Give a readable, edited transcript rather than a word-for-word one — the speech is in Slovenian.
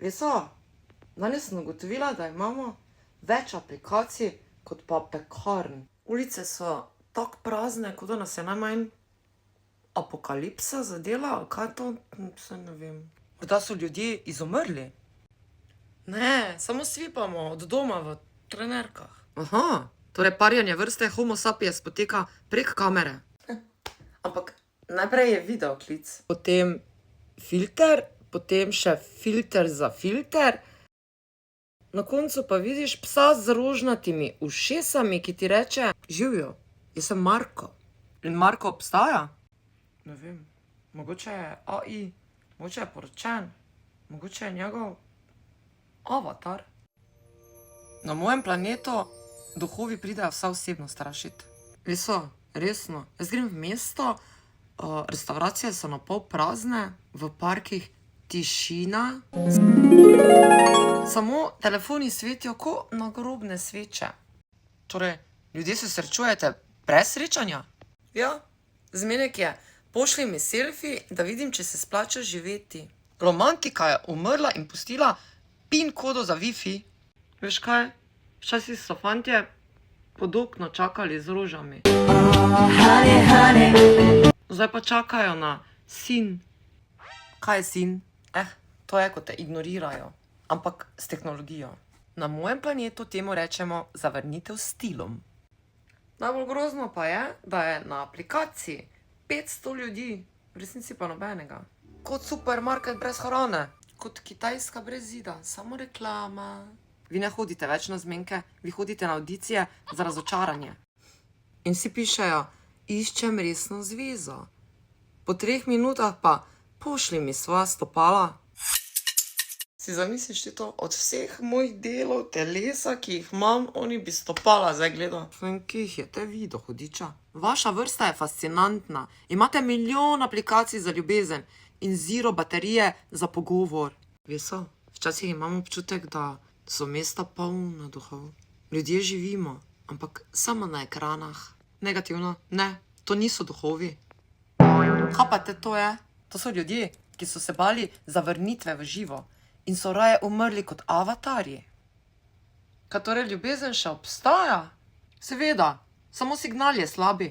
Vesa, danes sem ugotovila, da imamo več aplikacij kot pa pekarn. Ulice so tako prazne, kot da nas je najmanj apokalipsa zadela, ali kaj to, se ne vem. Morda so ljudje izumrli? Ne, samo svipamo od doma v trenerkah. Aha, torej parjanje vrste Homo sapiens poteka prek kamere. Ampak najprej je videoklic. Potem filter, potem še filter za filter. Na koncu pa vidiš psa z rožnatimi ušesami, ki ti reče: živjo, jaz sem Marko. In Marko obstaja? Ne vem, mogoče je AI, mogoče je poročen, mogoče je njegov avatar. Na mojem planetu duhovi pridejo vsa osebno strašiti. Viso, resno, jaz grem v mesto, restavracije so napol prazne, v parkih tišina. Samo telefoni svetijo ko nagrobne sveče. Torej, ljudje se srečujete brez srečanja? Ja, zmenek je: pošlji mi selfie, da vidim, če se splača živeti. Romantika je umrla in pustila PIN kodo za Wi-Fi. Veš kaj, včasih so fantje pod okno čakali z rožami. Zdaj pa čakajo na sin. Kaj je sin? To je, ko te ignorirajo, ampak s tehnologijo. Na mojem planetu temu rečemo zavrnitev s stilom. Najbolj grozno pa je, da je na aplikaciji 500 ljudi, v resnici pa nobenega. Kot supermarket brez hrane, kot Kitajska brez zida, samo reklama. Vi ne hodite več na zmenke, vi hodite na avdicije za razočaranje. In vsi pišejo: iščem resno zvezo. Po 3 minutah pa: pošlji mi svoja stopala. Si zamisliš ti to? Od vseh mojih delov telesa, ki jih imam, oni bi stopala zdaj gledal. Kje jih je te videl, hudiča? Vaša vrsta je fascinantna. Imate milijon aplikacij za ljubezen in 0 baterije za pogovor. Veso, včasih imam občutek, da so mesta polna duhov. Ljudje živimo, ampak samo na ekranah. Negativno, ne, to niso duhovi. Kaj pa te to je? To so ljudje, ki so se bali zavrnitve v živo in so raje umrli kot avatarji. Kaj torej ljubezen še obstaja? Seveda, samo signal je slabi.